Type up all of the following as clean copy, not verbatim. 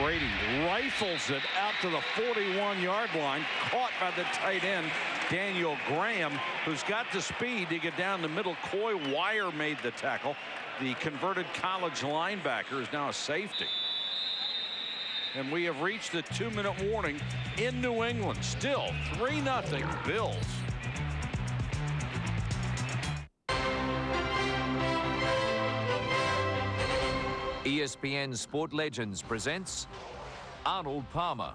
Brady rifles it out to the 41-yard line, caught by the tight end, Daniel Graham, who's got the speed to get down the middle. Coy Wire made the tackle. The converted college linebacker is now a safety. And we have reached the 2-minute warning in New England. Still 3-0 Bills. ESPN Sport Legends presents Arnold Palmer.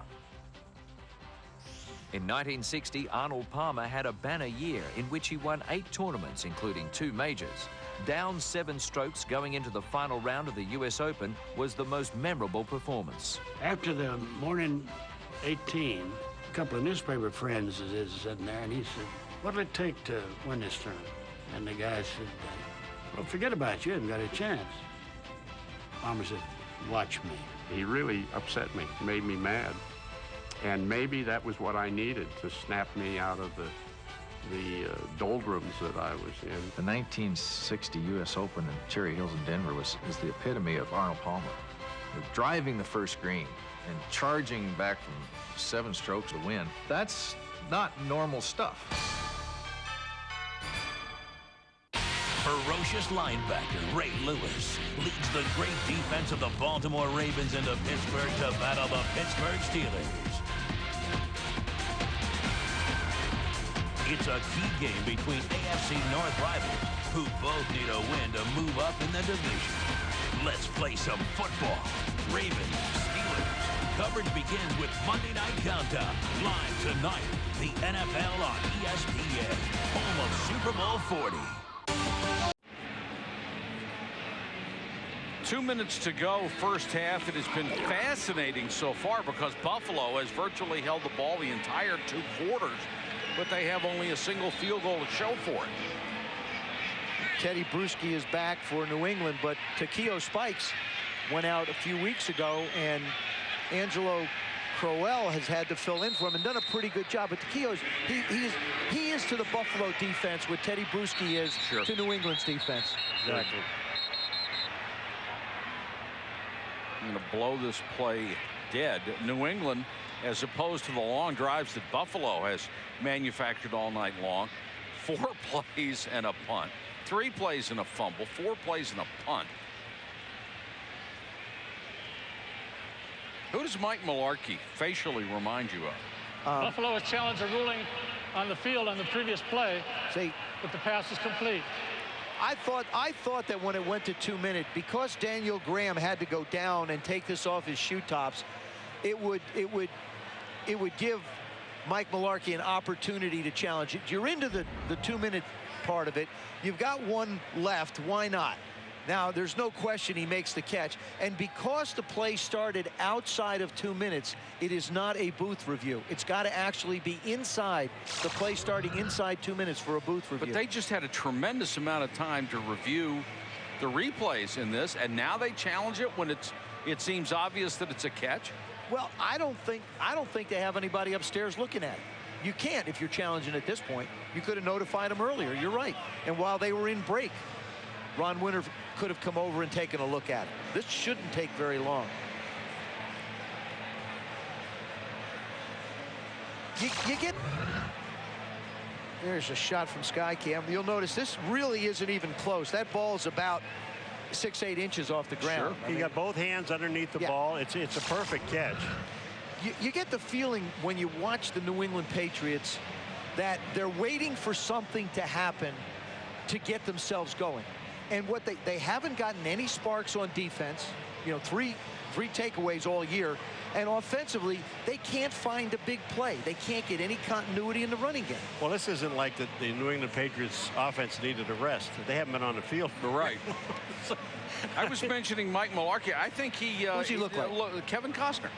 In 1960, Arnold Palmer had a banner year in which he won 8 tournaments, including 2 majors. Down 7 strokes going into the final round of the US Open was the most memorable performance. After the morning 18, a couple of newspaper friends is sitting there, and he said, "What'll it take to win this tournament?" And the guy said, "Well, forget about it. You haven't got a chance." Palmer said, "Watch me." He really upset me, made me mad. And maybe that was what I needed to snap me out of the doldrums that I was in. The 1960 U.S. Open in Cherry Hills in Denver is the epitome of Arnold Palmer. Driving the first green and charging back from 7 strokes to win, that's not normal stuff. Ferocious linebacker Ray Lewis leads the great defense of the Baltimore Ravens into Pittsburgh to battle the Pittsburgh Steelers. It's a key game between AFC North rivals who both need a win to move up in the division. Let's play some football. Ravens, Steelers. Coverage begins with Monday Night Countdown. Live tonight, the NFL on ESPN, home of Super Bowl 40. 2 minutes to go, first half. It has been fascinating so far because Buffalo has virtually held the ball the entire 2 quarters, but they have only a single field goal to show for it. Teddy Bruschi is back for New England, but Takeo Spikes went out a few weeks ago, and Angelo Crowell has had to fill in for him and done a pretty good job. But Takeo's, he is to the Buffalo defense what Teddy Bruschi is to New England's defense. Exactly. I'm going to blow this play dead. New England, as opposed to the long drives that Buffalo has manufactured all night long, 4 plays and a punt, 3 plays and a fumble, 4 plays and a punt. Who does Mike Mularkey facially remind you of? Buffalo has challenged a ruling on the field on the previous play, but the pass is complete. I thought that when it went to 2 minutes, because Daniel Graham had to go down and take this off his shoe tops, it would give Mike Mularkey an opportunity to challenge it. You're into the 2-minute part of it. You've got 1 left. Why not? Now, there's no question he makes the catch. And because the play started outside of 2 minutes, it is not a booth review. It's got to actually be inside, the play starting inside 2 minutes for a booth review. But they just had a tremendous amount of time to review the replays in this, and now they challenge it when it seems obvious that it's a catch. Well, I don't think they have anybody upstairs looking at it. You can't if you're challenging at this point. You could have notified them earlier. You're right. And while they were in break, Ron Winter could have come over and taken a look at it. This shouldn't take very long. You get... There's a shot from Skycam. You'll notice this really isn't even close. That ball's about 6-8 inches off the ground. Sure. You got both hands underneath the ball. It's a perfect catch. You get the feeling when you watch the New England Patriots that they're waiting for something to happen to get themselves going. And what they haven't gotten any sparks on defense. You know, three takeaways all year. And offensively, they can't find a big play. They can't get any continuity in the running game. Well, this isn't like the New England Patriots offense needed a rest. They haven't been on the field. Right. I was mentioning Mike Mularkey. I think he... Who does he look like? Kevin Costner.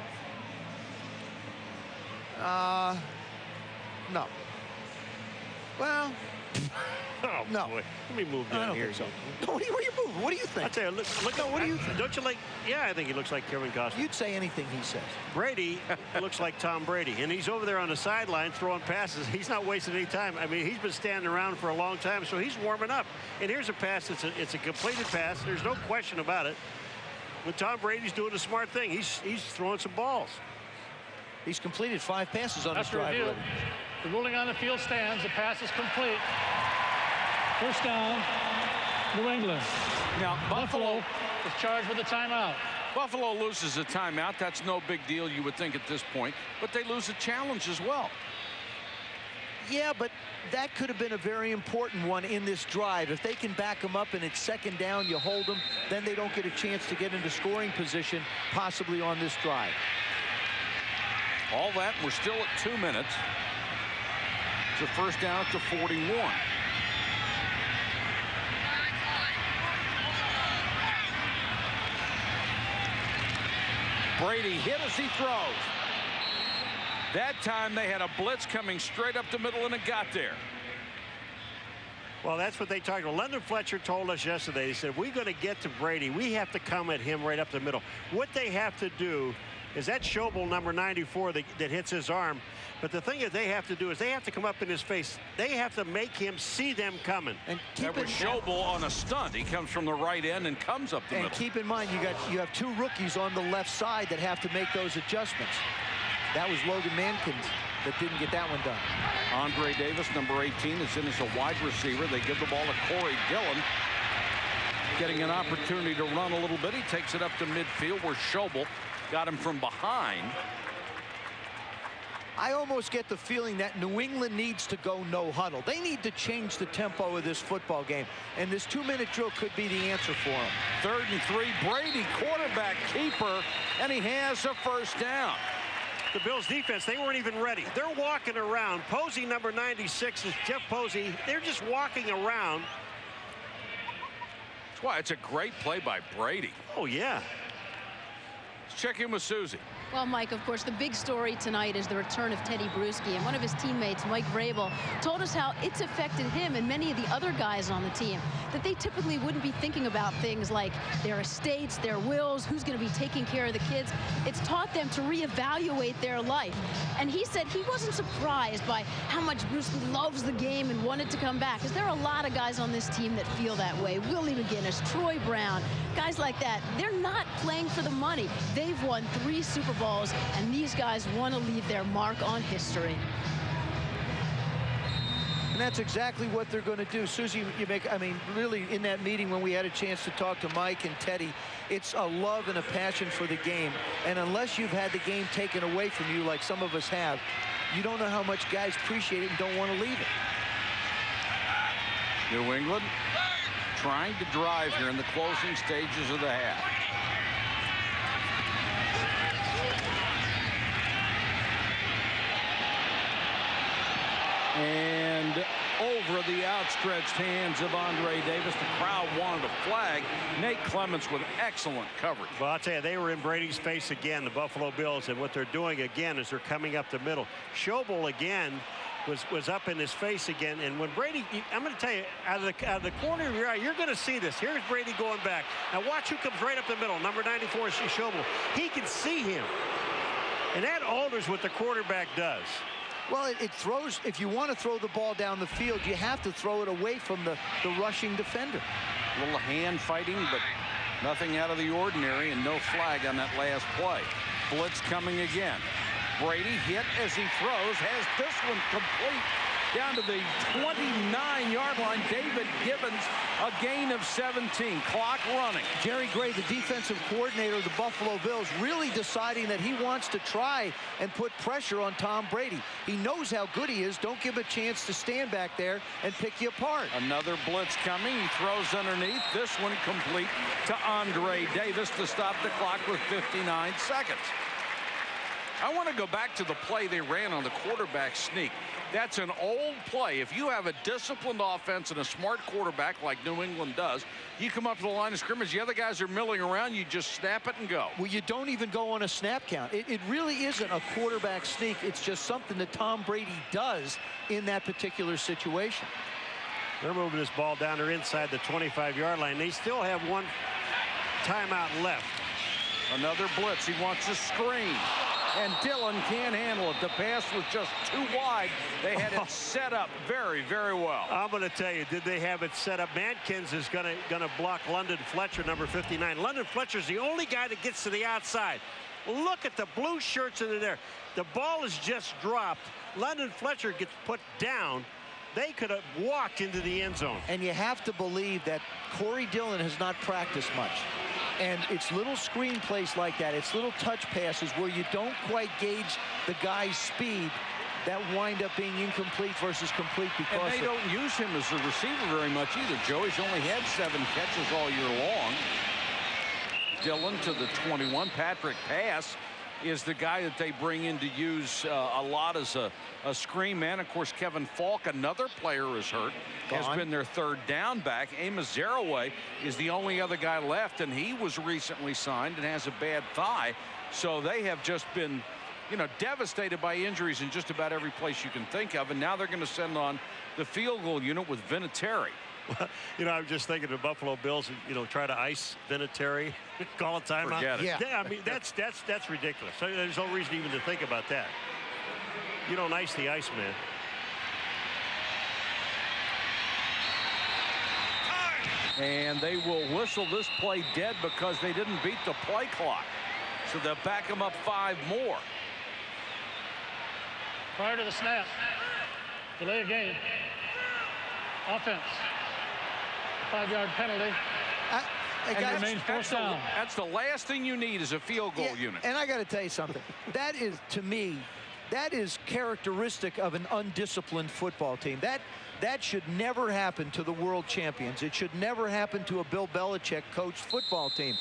No. Well... Oh, no. Boy. Let me move down here. So. Where are you moving? What do you think? I tell you, look, no, what do you think? Don't you like? Yeah, I think he looks like Kevin Costner. You'd say anything he says. Brady looks like Tom Brady, and he's over there on the sideline throwing passes. He's not wasting any time. I mean, he's been standing around for a long time, so he's warming up. And here's a pass. It's a completed pass. There's no question about it. But Tom Brady's doing a smart thing. He's throwing some balls. He's completed 5 passes on this After drive review, already. the ruling on the field stands. The pass is complete. First down, New England. Now, Buffalo is charged with a timeout. Buffalo loses a timeout. That's no big deal, you would think, at this point. But they lose a challenge as well. Yeah, but that could have been a very important one in this drive. If they can back them up and it's second down, you hold them, then they don't get a chance to get into scoring position, possibly on this drive. All that, we're still at 2 minutes. It's a first down at the 41. Brady hit as he throws. That time they had a blitz coming straight up the middle, and it got there. Well, that's what they talked about. London Fletcher told us yesterday. He said, if we're going to get to Brady, we have to come at him right up the middle. What they have to do is that Schobel, number 94, that hits his arm. But the thing that they have to do is they have to come up in his face. They have to make him see them coming. And that was Schobel on a stunt. He comes from the right end and comes up the middle. And keep in mind, you have 2 rookies on the left side that have to make those adjustments. That was Logan Mankins that didn't get that one done. Andre Davis, number 18, is in as a wide receiver. They give the ball to Corey Dillon. Getting an opportunity to run a little bit. He takes it up to midfield where Schobel got him from behind. I almost get the feeling that New England needs to go no huddle. They need to change the tempo of this football game. And this 2-minute drill could be the answer for them. 3rd and 3. Brady, quarterback keeper, and he has a first down. The Bills defense, they weren't even ready. They're walking around. Posey, number 96, is Jeff Posey. They're just walking around. That's why it's a great play by Brady. Oh, yeah. Let's check in with Susie. Well, Mike, of course, the big story tonight is the return of Teddy Bruschi. And one of his teammates, Mike Vrabel, told us how it's affected him and many of the other guys on the team, that they typically wouldn't be thinking about things like their estates, their wills, who's going to be taking care of the kids. It's taught them to reevaluate their life. And he said he wasn't surprised by how much Bruschi loves the game and wanted to come back, because there are a lot of guys on this team that feel that way. Willie McGinnis, Troy Brown, guys like that. They're not playing for the money. They've won 3 Super Bowls, and these guys want to leave their mark on history. And that's exactly what they're going to do. Susie, I mean, really, in that meeting when we had a chance to talk to Mike and Teddy, it's a love and a passion for the game. And unless you've had the game taken away from you like some of us have, you don't know how much guys appreciate it and don't want to leave it. New England trying to drive here in the closing stages of the half. And over the outstretched hands of Andre Davis. The crowd wanted a flag. Nate Clements with excellent coverage. Well, I'll tell you, they were in Brady's face again, the Buffalo Bills, and what they're doing again is they're coming up the middle. Schobel again was up in his face again, and when Brady, I'm going to tell you, out of the corner of your eye, you're going to see this. Here's Brady going back. Now watch who comes right up the middle. Number 94 is Schobel. He can see him, and that alters what the quarterback does. Well, it throws, if you want to throw the ball down the field, you have to throw it away from the rushing defender. A little hand fighting, but nothing out of the ordinary, and no flag on that last play. Blitz coming again. Brady hit as he throws, has this one complete down to the 29-yard line. David Gibbons, a gain of 17. Clock running. Jerry Gray, the defensive coordinator of the Buffalo Bills, really deciding that he wants to try and put pressure on Tom Brady. He knows how good he is. Don't give him a chance to stand back there and pick you apart. Another blitz coming. He throws underneath. This one complete to Andre Davis to stop the clock with 59 seconds. I want to go back to the play they ran on the quarterback sneak. That's an old play. If you have a disciplined offense and a smart quarterback like New England does, you come up to the line of scrimmage, the other guys are milling around, you just snap it and go. Well, you don't even go on a snap count. It really isn't a quarterback sneak. It's just something that Tom Brady does in that particular situation. They're moving this ball down there inside the 25-yard line. They still have one timeout left. Another blitz. He wants a screen. and Dillon can't handle it. The pass was just too wide. They had it set up very, very well. I'm going to tell you, did they have it set up? Mankins is going to block London Fletcher, number 59. London Fletcher's the only guy that gets to the outside. Look at the blue shirts in there. The ball is just dropped. London Fletcher gets put down. They could have walked into the end zone. And you have to believe that Corey Dillon has not practiced much. And it's little screen plays like that. It's little touch passes where you don't quite gauge the guy's speed that wind up being incomplete versus complete because and they don't use him as a receiver very much either, Joe. He's only had 7 catches all year long. Dillon to the 21. Patrick Pass is the guy that they bring in to use a lot as a screen man. Of course, Kevin Falk, another player, is hurt. Has been their 3rd down back. Amos Zaraway is the only other guy left, and he was recently signed and has a bad thigh. So they have just been, you know, devastated by injuries in just about every place you can think of. And now they're going to send on the field goal unit with Vinatieri. Well, you know, I was just thinking the Buffalo Bills, you know, try to ice Vinatieri, call a timeout. Forget it. Yeah, I mean, that's ridiculous. So there's no reason even to think about that. You don't ice the Iceman. And they will whistle this play dead because they didn't beat the play clock. So they'll back them up 5 more. Prior to the snap, delay of game, offense, 5-yard penalty. And remains 4th down. That's the last thing you need is a field goal unit. And I got to tell you something. That is, to me, that is characteristic of an undisciplined football team. That should never happen to the world champions. It should never happen to a Bill Belichick coached football team.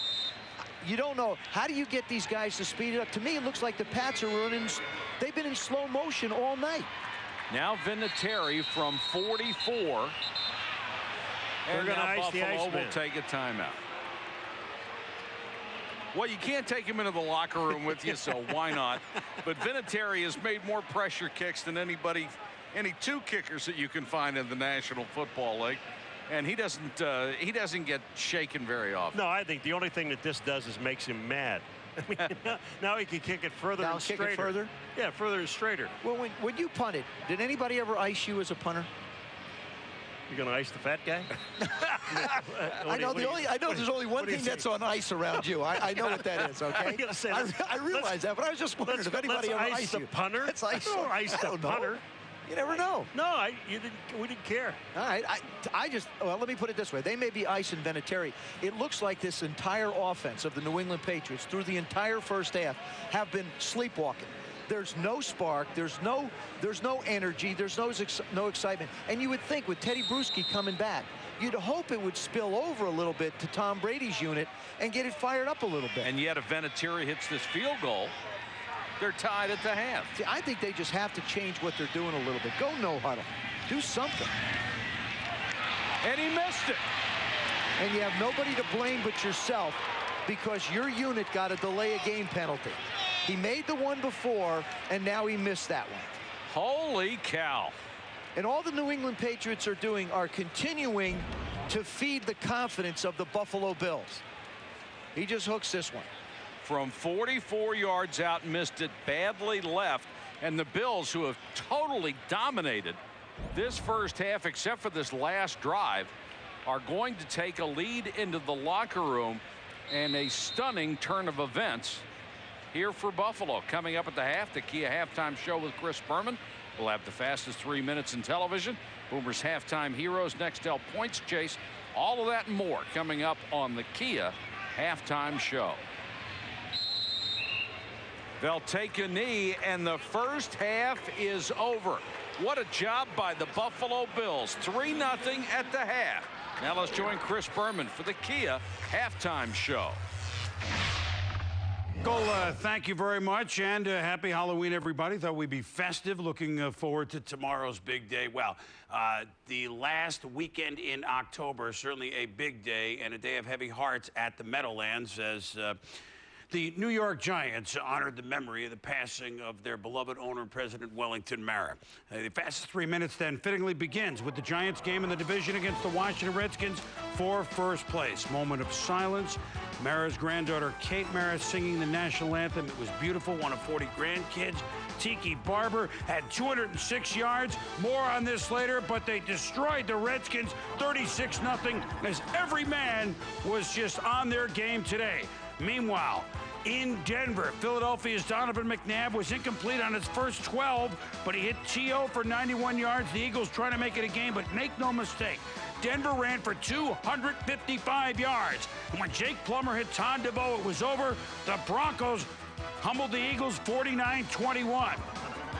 You don't know. How do you get these guys to speed it up? To me, it looks like the Pats are running. They've been in slow motion all night. Now Vinatieri from 44. And now Buffalo will take a timeout. Well, you can't take him into the locker room with you, so why not? But Vinatieri has made more pressure kicks than any 2 kickers that you can find in the National Football League. And he doesn't get shaken very often. No, I think the only thing that this does is makes him mad. I mean, now he can kick it further and straighter. Kick it further? Yeah, further and straighter. Well, when you punted, did anybody ever ice you as a punter? You're going to ice the fat guy? I know there's only one thing that's on ice around you. I know what that is, okay? I realize that, but I was just wondering if anybody ever iced you. The punter? Let's ice I don't ice the punter. You never know. No, we didn't care. All right, well, let me put it this way. They may be icing Vinatieri. It looks like this entire offense of the New England Patriots through the entire first half have been sleepwalking. There's no spark. There's no energy. There's no excitement. And you would think with Teddy Bruschi coming back, you'd hope it would spill over a little bit to Tom Brady's unit and get it fired up a little bit. And yet if Vinatieri hits this field goal, they're tied at the half. See, I think they just have to change what they're doing a little bit. Go no huddle. Do something. And he missed it. And you have nobody to blame but yourself because your unit got a delay of game penalty. He made the one before, and now he missed that one. Holy cow. And all the New England Patriots are doing are continuing to feed the confidence of the Buffalo Bills. He just hooks this one. From 44 yards out, missed it, badly left. And the Bills, who have totally dominated this first half, except for this last drive, are going to take a lead into the locker room, and a stunning turn of events here for Buffalo. Coming up at the half, the Kia halftime show with Chris Berman. We'll have the fastest 3 minutes in television. Boomer's halftime heroes, Nextel points chase. All of that and more coming up on the Kia halftime show. They'll take a knee, and the first half is over. What a job by the Buffalo Bills. 3-0 at the half. Now let's join Chris Berman for the Kia halftime show. Thank you very much, and happy Halloween, everybody. Thought we'd be festive, looking forward to tomorrow's big day. Well, the last weekend in October, certainly a big day and a day of heavy hearts at the Meadowlands as The New York Giants honored the memory of the passing of their beloved owner and president, Wellington Mara. The fastest 3 minutes then fittingly begins with the Giants game in the division against the Washington Redskins for first place. Moment of silence. Mara's granddaughter, Kate Mara, singing the national anthem. It was beautiful. One of 40 grandkids. Tiki Barber had 206 yards. More on this later, but they destroyed the Redskins 36-0 as every man was just on their game today. Meanwhile, in Denver, Philadelphia's Donovan McNabb was incomplete on his first 12, but he hit T.O. for 91 yards. The Eagles trying to make it a game, but make no mistake, Denver ran for 255 yards. And when Jake Plummer hit Todd DeVoe, it was over. The Broncos humbled the Eagles 49-21.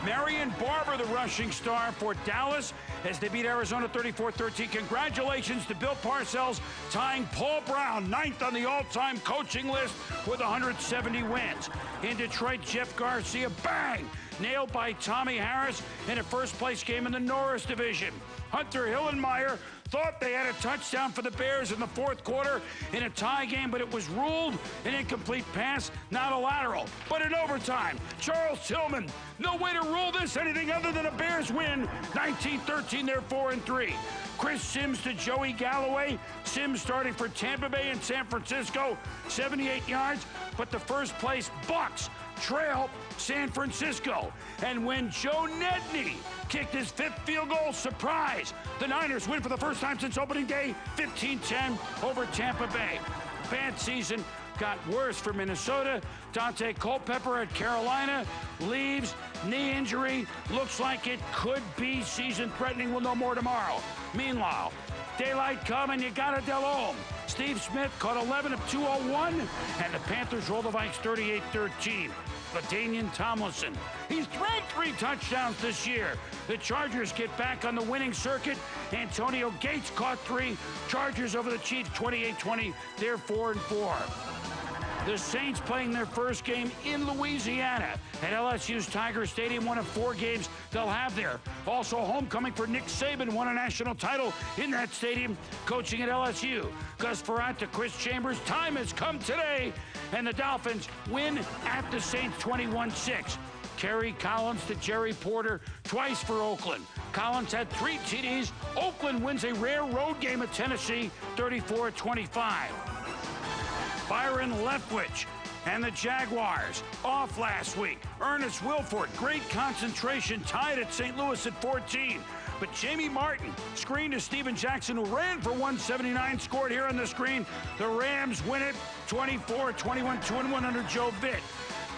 Marion Barber, the rushing star for Dallas, as they beat Arizona 34-13. Congratulations to Bill Parcells, tying Paul Brown, 9th on the all-time coaching list with 170 wins. In Detroit, Jeff Garcia, bang, nailed by Tommy Harris in a first-place game in the Norris division. Hunter Hillenmeyer thought they had a touchdown for the Bears in the fourth quarter in a tie game, but it was ruled an incomplete pass, not a lateral. But in overtime, Charles Tillman, no way to rule this anything other than a Bears win. 19-13, they're 4-3. Chris Sims to Joey Galloway. Sims starting for Tampa Bay and San Francisco, 78 yards, but the first place Bucks trail San Francisco. And when Joe Nedney kicked his 5th field goal, surprise, the Niners win for the first time since opening day, 15-10 over Tampa Bay. Bad season got worse for Minnesota. Dante Culpepper at Carolina leaves, knee injury, looks like it could be season-threatening. We'll know more tomorrow. Meanwhile, daylight come and you got a Del Olme. Steve Smith caught 11 of 201, and the Panthers roll the Vikes 38-13. LaDainian Tomlinson, he's thrown 3 touchdowns this year. The Chargers get back on the winning circuit. Antonio Gates caught 3. Chargers over the Chiefs 28-20. They're 4-4. The Saints playing their first game in Louisiana at LSU's Tiger Stadium, one of 4 games they'll have there. Also homecoming for Nick Saban, won a national title in that stadium, coaching at LSU. Gus Frerotte to Chris Chambers. Time has come today, and the Dolphins win at the Saints 21-6. Kerry Collins to Jerry Porter, twice for Oakland. Collins had 3 TDs. Oakland wins a rare road game at Tennessee, 34-25. Byron Leftwich and the Jaguars off last week. Ernest Wilford, great concentration, tied at St. Louis at 14. But Jamie Martin screened to Steven Jackson, who ran for 179, scored here on the screen. The Rams win it 24-21, 2-1 under Joe Vitt.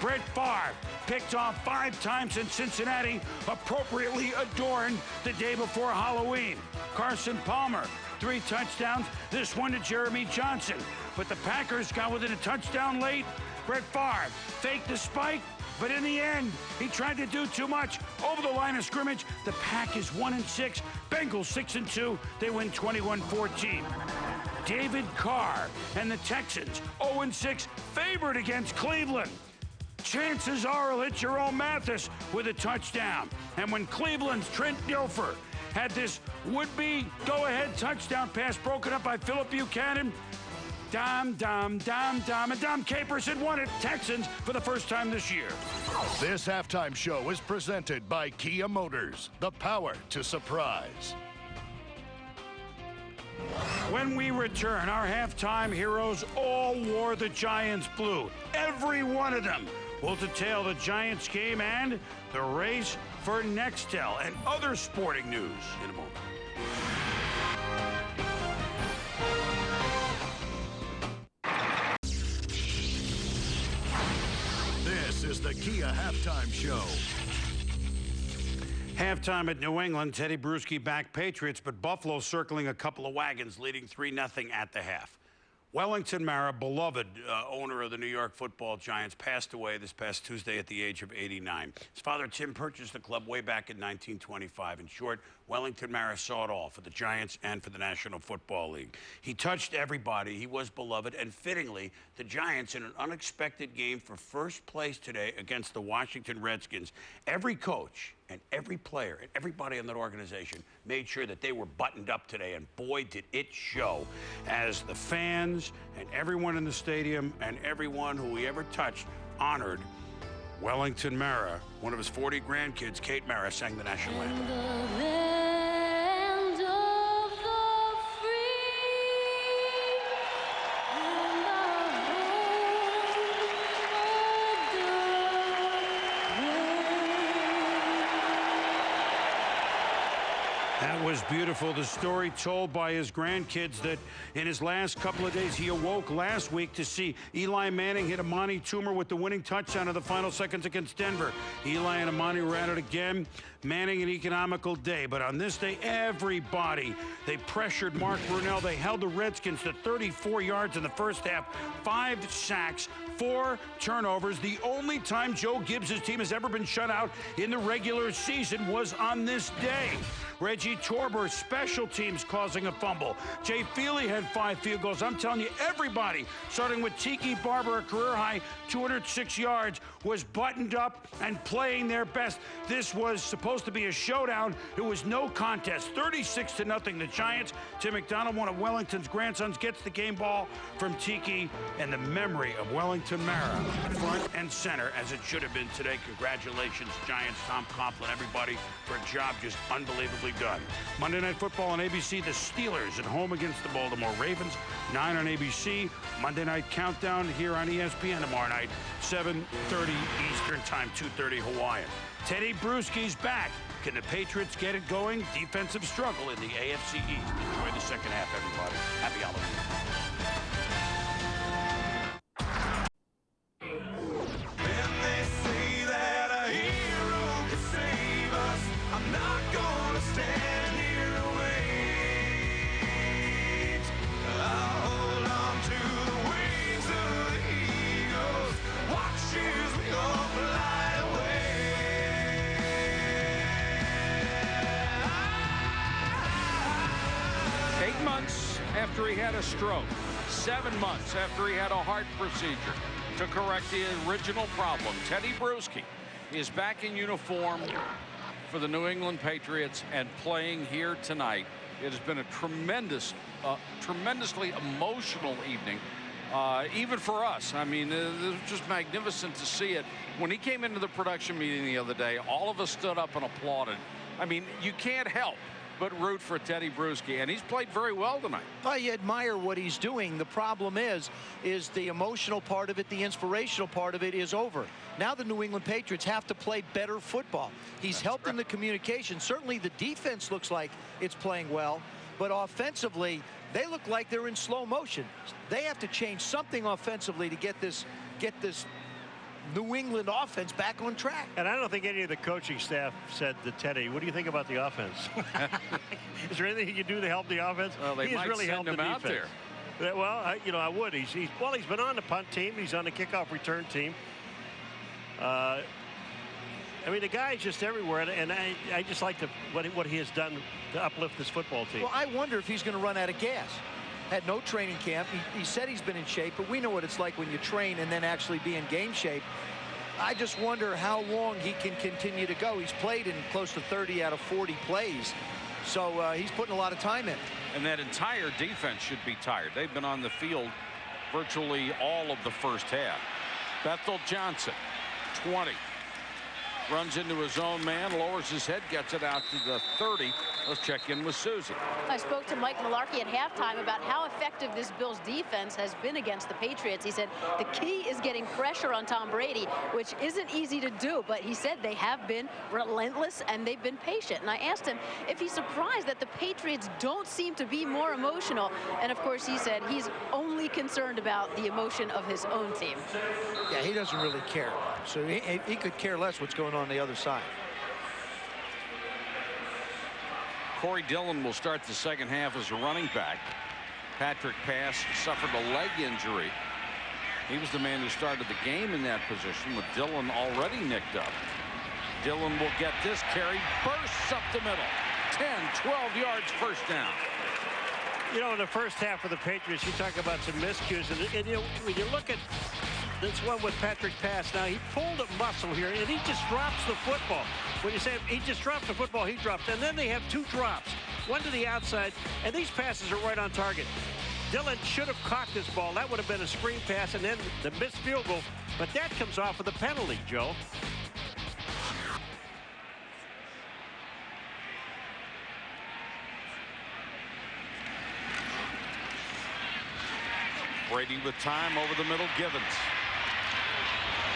Brett Favre picked off 5 times in Cincinnati, appropriately adorned the day before Halloween. Carson Palmer, 3 touchdowns, this one to Jeremy Johnson. But the Packers got within a touchdown late. Brett Favre faked the spike, but in the end, he tried to do too much. Over the line of scrimmage, the Pack is 1-6. Bengals 6-2. They win 21-14. David Carr and the Texans 0-6, favored against Cleveland. Chances are he'll hit Jerome Mathis with a touchdown. And when Cleveland's Trent Dilfer had this would-be go-ahead touchdown pass broken up by Philip Buchanan, and Dom Capers had won it. Texans for the first time this year. This halftime show is presented by Kia Motors, the power to surprise. When we return, our halftime heroes all wore the Giants blue. Every one of them. We'll detail the Giants game and the race for Nextel and other sporting news in a moment. This is the Kia Halftime Show. Halftime at New England, Teddy Bruschi back Patriots, but Buffalo circling a couple of wagons, leading 3-0 at the half. Wellington Mara, beloved owner of the New York Football Giants, passed away this past Tuesday at the age of 89. His father, Tim, purchased the club way back in 1925. In short, Wellington Mara saw it all for the Giants and for the National Football League. He touched everybody. He was beloved. And fittingly, the Giants in an unexpected game for first place today against the Washington Redskins. Every coach and every player and everybody in that organization made sure that they were buttoned up today, and boy, did it show, as the fans and everyone in the stadium and everyone who we ever touched honored Wellington Mara. One of his 40 grandkids, Kate Mara, sang the national anthem. That was beautiful. The story told by his grandkids that in his last couple of days, he awoke last week to see Eli Manning hit Amani Toomer with the winning touchdown in the final seconds against Denver. Eli and Amani were at it again. Manning, an economical day. But on this day, everybody, they pressured Mark Brunell. They held the Redskins to 34 yards in the first half, 5 sacks, 4 turnovers. The only time Joe Gibbs' team has ever been shut out in the regular season was on this day. Reggie Torber, special teams, causing a fumble. Jay Feely had 5 field goals. I'm telling you, everybody, starting with Tiki Barber, a career-high 206 yards, was buttoned up and playing their best. This was supposed to be a showdown. It was no contest. 36-0, the Giants. Tim McDonald, one of Wellington's grandsons, gets the game ball from Tiki, and the memory of Wellington Mara, front and center, as it should have been today. Congratulations, Giants, Tom Coughlin, everybody, for a job just unbelievably done. Monday Night Football on ABC, the Steelers at home against the Baltimore Ravens, 9 on ABC. Monday Night Countdown here on ESPN tomorrow night, 7:30 Eastern Time, 2:30 Hawaiian. Teddy Bruschi's back. Can the Patriots get it going? Defensive struggle in the AFC East. Enjoy the second half, everybody. Happy holidays. After he had a stroke, 7 months after he had a heart procedure to correct the original problem, Teddy Bruschi is back in uniform for the New England Patriots and playing here tonight. It has been a tremendously emotional evening, even for us. I mean, it was just magnificent to see it. When he came into the production meeting the other day, all of us stood up and applauded. I mean, you can't help but root for Teddy Bruschi, and he's played very well tonight. Well, you admire what he's doing. The problem is the emotional part of it, the inspirational part of it is over. Now the New England Patriots have to play better football. He's helped in the communication. Certainly the defense looks like it's playing well, but offensively, they look like they're in slow motion. They have to change something offensively to get this New England offense back on track. And I don't think any of the coaching staff said to Teddy, what do you think about the offense? Is there anything he can do to help the offense? Well, they might really helped him out there. Well, I would. He's been on the punt team. He's on the kickoff return team. I mean, the guy's just everywhere, and I just like what he has done to uplift this football team. Well, I wonder if he's going to run out of gas. Had no training camp. He said he's been in shape, but we know what it's like when you train and then actually be in game shape. I just wonder how long he can continue to go. He's played in close to 30 out of 40 plays, so he's putting a lot of time in. And that entire defense should be tired. They've been on the field virtually all of the first half. Bethel Johnson, 20. Runs into his own man, lowers his head, gets it out to the 30. Let's check in with Susie. I spoke to Mike Mularkey at halftime about how effective this Bills defense has been against the Patriots. He said the key is getting pressure on Tom Brady, which isn't easy to do, but he said they have been relentless and they've been patient. And I asked him if he's surprised that the Patriots don't seem to be more emotional. And of course, he said he's only concerned about the emotion of his own team. Yeah, he doesn't really care. So he could care less what's going on the other side. Corey Dillon will start the second half as a running back. Patrick Pass suffered a leg injury. He was the man who started the game in that position with Dillon already nicked up. Dillon will get this carry, bursts up the middle. 10, 12 yards, first down. You know, in the first half of the Patriots, you talk about some miscues, and you know, when you look at this one with Patrick Pass, now he pulled a muscle here, and he just drops the football. when you say he just drops the football, he drops. And then they have 2 drops, one to the outside, and these passes are right on target. Dillon should have caught this ball. That would have been a screen pass, and then the missed field goal. But that comes off with a penalty, Joe. Brady with time over the middle. Givens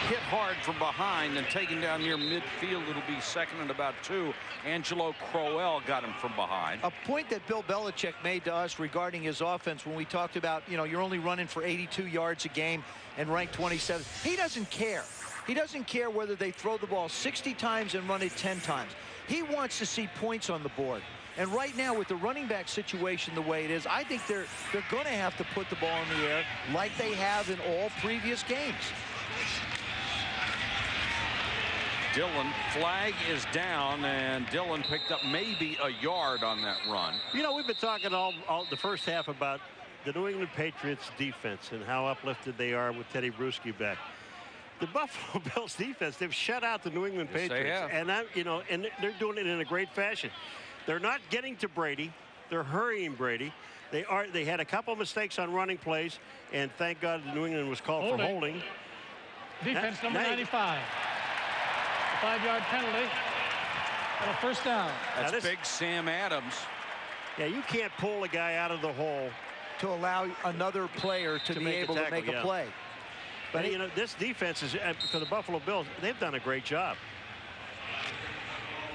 hit hard from behind and taken down near midfield. It'll be second and about 2. Angelo Crowell got him from behind. A point that Bill Belichick made to us regarding his offense when we talked about, you know, you're only running for 82 yards a game and ranked 27. He doesn't care. He doesn't care whether they throw the ball 60 times and run it 10 times. He wants to see points on the board. And right now, with the running back situation the way it is, I think they're going to have to put the ball in the air like they have in all previous games. Dillon, flag is down, and Dillon picked up maybe a yard on that run. You know, we've been talking all the first half about the New England Patriots defense and how uplifted they are with Teddy Bruschi back. The Buffalo Bills defense, they've shut out the New England Patriots. And and they're doing it in a great fashion. They're not getting to Brady. They're hurrying Brady. They had a couple mistakes on running plays, and thank God New England was called for holding. Defense number 95. A 5-yard penalty and a first down. That's big Sam Adams. Yeah, you can't pull a guy out of the hole to allow another player to be able to make a play. But you know, this defense is, for the Buffalo Bills, they've done a great job.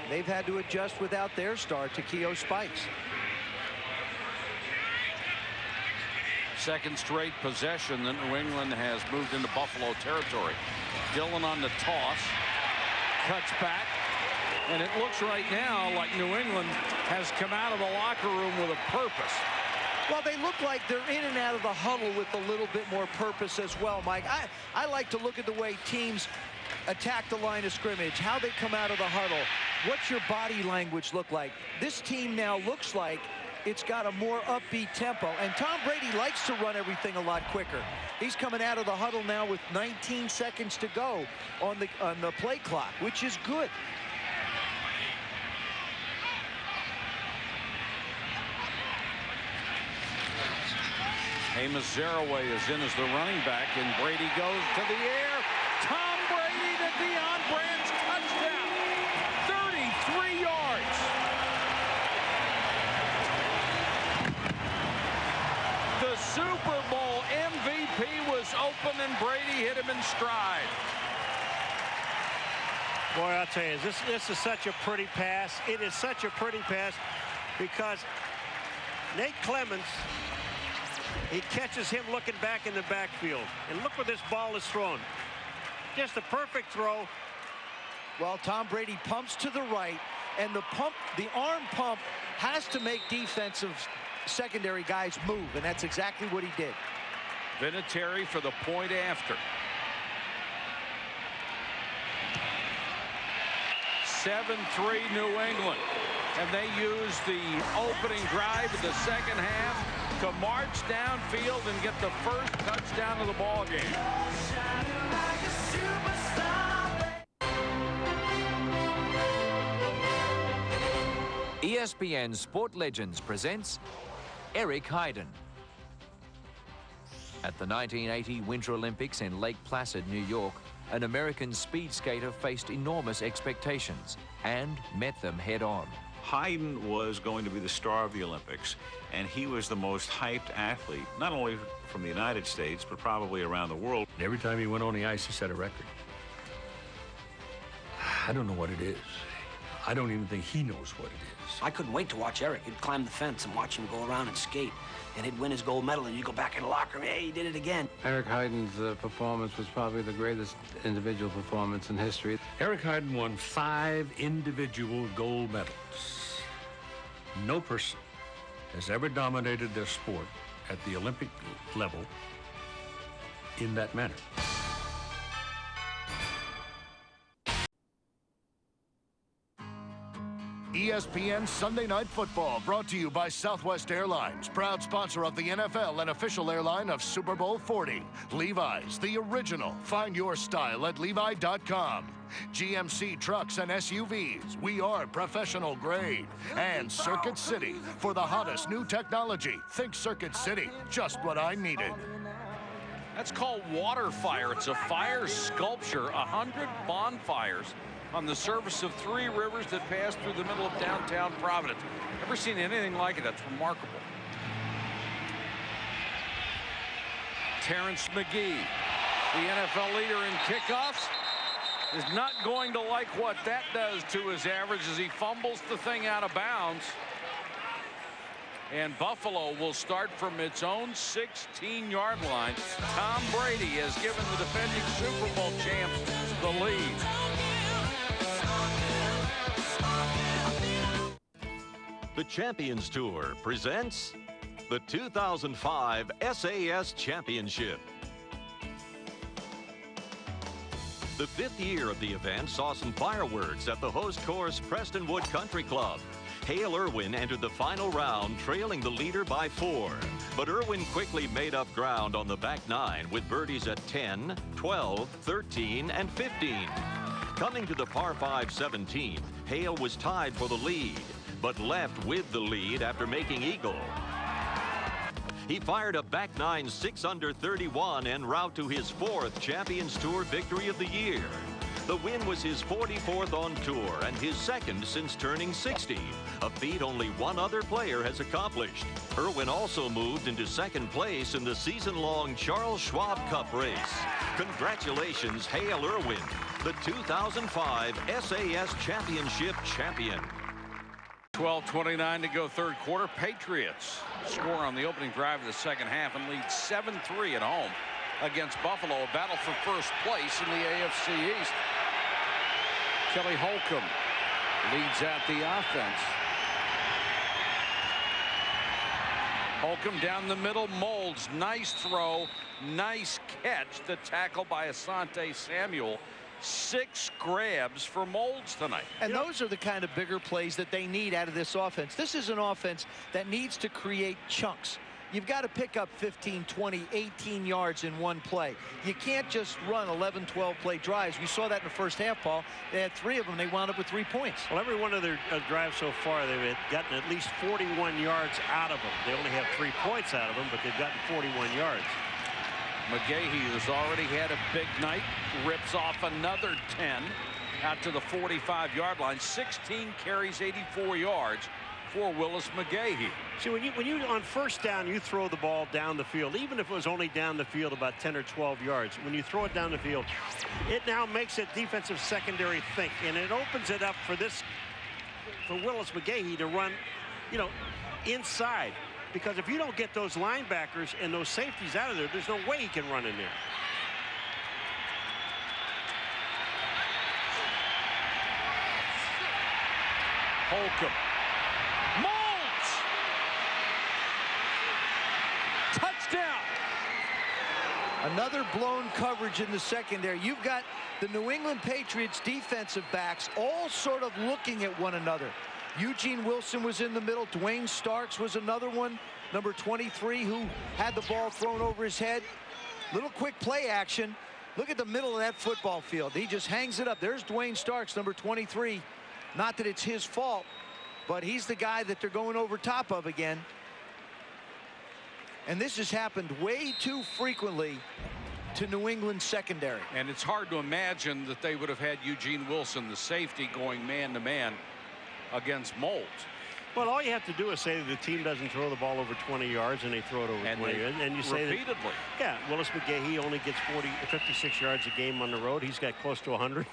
They've had to adjust without their star, Takeo Spikes. Second straight possession that New England has moved into Buffalo territory. Dillon on the toss, cuts back, and it looks right now like New England has come out of the locker room with a purpose. Well, they look like they're in and out of the huddle with a little bit more purpose as well, Mike. I like to look at the way teams attack the line of scrimmage, how they come out of the huddle. What's your body language look like? This team now looks like it's got a more upbeat tempo, and Tom Brady likes to run everything a lot quicker. He's coming out of the huddle now with 19 seconds to go on the play clock, which is good. Amos Zaraway is in as the running back, and Brady goes to the air. Tom Brady to Deion Branch, touchdown. 33 yards. The Super Bowl MVP was open, and Brady hit him in stride. Boy, I'll tell you, this is such a pretty pass. It is such a pretty pass because Nate Clemens, he catches him looking back in the backfield. And look where this ball is thrown. Just a perfect throw. Well, Tom Brady pumps to the right, and the arm pump has to make defensive secondary guys move, and that's exactly what he did. Vinatieri for the point after. 7-3 New England. And they use the opening drive of the second half to march downfield and get the first touchdown of the ball game. ESPN Sport Legends presents Eric Heiden. At the 1980 Winter Olympics in Lake Placid, New York, an American speed skater faced enormous expectations and met them head-on. Heiden was going to be the star of the Olympics, and he was the most hyped athlete, not only from the United States, but probably around the world. Every time he went on the ice, he set a record. I don't know what it is. I don't even think he knows what it is. I couldn't wait to watch Eric. He'd climb the fence and watch him go around and skate. And he'd win his gold medal, and you'd go back in the locker room, hey, he did it again. Eric Heiden's performance was probably the greatest individual performance in history. Eric Heiden won 5 individual gold medals. No person has ever dominated their sport at the Olympic level in that manner. ESPN Sunday Night Football, brought to you by Southwest Airlines, proud sponsor of the NFL and official airline of Super Bowl 40. Levi's, the original. Find your style at levi.com. GMC Trucks and SUVs, we are professional grade. And Circuit City, for the hottest new technology. Think Circuit City, just what I needed. That's called water fire. It's a fire sculpture, 100 bonfires on the surface of 3 rivers that pass through the middle of downtown Providence. Never seen anything like it. That's remarkable. Terrence McGee, the NFL leader in kickoffs, is not going to like what that does to his average as he fumbles the thing out of bounds. And Buffalo will start from its own 16-yard line. Tom Brady has given the defending Super Bowl champs the lead. The Champions Tour presents the 2005 SAS Championship. The 5th year of the event saw some fireworks at the host course Prestonwood Country Club. Hale Irwin entered the final round trailing the leader by 4. But Irwin quickly made up ground on the back 9 with birdies at 10, 12, 13, and 15. Coming to the par 5 17th, Hale was tied for the lead, but left with the lead after making eagle. He fired a back 9 6 under 31 en route to his 4th Champions Tour victory of the year. The win was his 44th on tour and his 2nd since turning 60, a feat only one other player has accomplished. Irwin also moved into 2nd place in the season-long Charles Schwab Cup race. Congratulations, Hale Irwin, the 2005 SAS Championship champion. 12:29 to go, 3rd quarter. Patriots score on the opening drive of the 2nd half and lead 7-3 at home against Buffalo. A battle for 1st place in the AFC East. Kelly Holcomb leads out the offense. Holcomb down the middle, Molds, nice throw, nice catch. The tackle by Asante Samuel. 6 grabs for Molds tonight. And those are the kind of bigger plays that they need out of this offense. This is an offense that needs to create chunks. You've got to pick up 15, 20, 18 yards in one play. You can't just run 11, 12 play drives. We saw that in the first half, Paul. They had 3 of them. They wound up with 3 points. Well, every one of their drives so far, they've gotten at least 41 yards out of them. They only have 3 points out of them, but they've gotten 41 yards. McGahee, who's already had a big night, rips off another 10 out to the 45-yard line. 16 carries, 84 yards for Willis McGahee. See, when you on 1st down, you throw the ball down the field, even if it was only down the field about 10 or 12 yards. When you throw it down the field, it now makes it defensive secondary think, and it opens it up for Willis McGahee to run, inside. Because if you don't get those linebackers and those safeties out of there, there's no way he can run in there. Holcomb. Molds! Touchdown! Another blown coverage in the secondary. You've got the New England Patriots defensive backs all sort of looking at one another. Eugene Wilson was in the middle. Dwayne Starks was another one, number 23, who had the ball thrown over his head. Little quick play action. Look at the middle of that football field. He just hangs it up. There's Dwayne Starks, number 23. Not that it's his fault, but he's the guy that they're going over top of again. And this has happened way too frequently to New England secondary. And it's hard to imagine that they would have had Eugene Wilson, the safety, going man-to-man against Molds. Well, all you have to do is say that the team doesn't throw the ball over 20 yards and they throw it over 20 yards. And you say repeatedly. Willis McGahee only gets 56 yards a game on the road. He's got close to 100.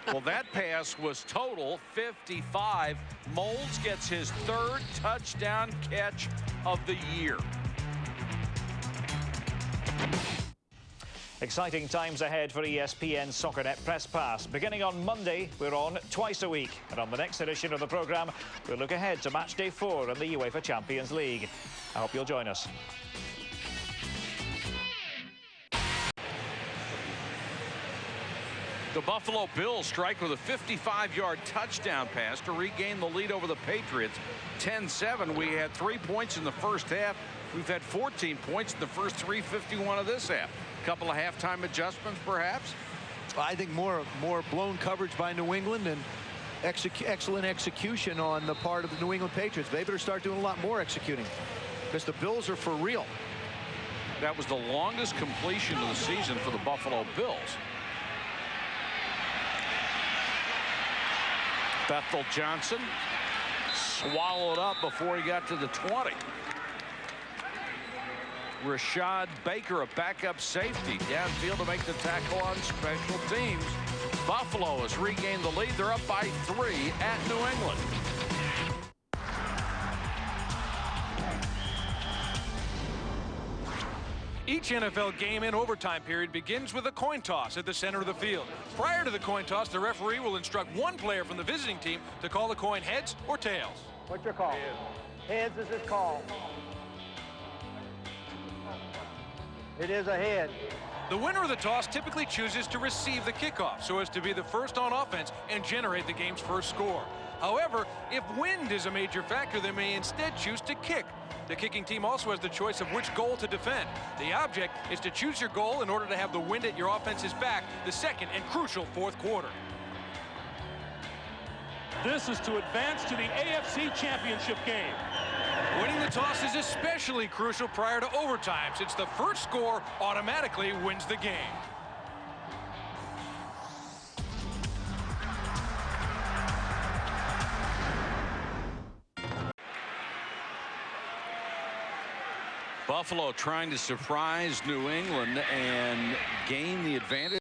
Well, that pass was total 55. Molds gets his 3rd touchdown catch of the year. Exciting times ahead for ESPN SoccerNet Press Pass. Beginning on Monday, we're on twice a week. And on the next edition of the programme, we'll look ahead to match day 4 in the UEFA Champions League. I hope you'll join us. The Buffalo Bills strike with a 55-yard touchdown pass to regain the lead over the Patriots. 10-7. We had 3 points in the first half. We've had 14 points in the first 3:51 of this half. A couple of halftime adjustments, perhaps. I think more blown coverage by New England and excellent execution on the part of the New England Patriots. They better start doing a lot more executing because the Bills are for real. That was the longest completion of the season for the Buffalo Bills. Bethel Johnson swallowed up before he got to the 20. Rashad Baker, a backup safety, downfield to make the tackle on special teams. Buffalo has regained the lead. They're up by 3 at New England. Each NFL game in overtime period begins with a coin toss at the center of the field. Prior to the coin toss, the referee will instruct one player from the visiting team to call the coin heads or tails. What's your call? Heads is his call. It is a head. The winner of the toss typically chooses to receive the kickoff so as to be the first on offense and generate the game's first score. However, if wind is a major factor, they may instead choose to kick. The kicking team also has the choice of which goal to defend. The object is to choose your goal in order to have the wind at your offense's back the second and crucial fourth quarter. This is to advance to the AFC Championship game. Winning the toss is especially crucial prior to overtime, since the first score automatically wins the game. Buffalo trying to surprise New England and gain the advantage.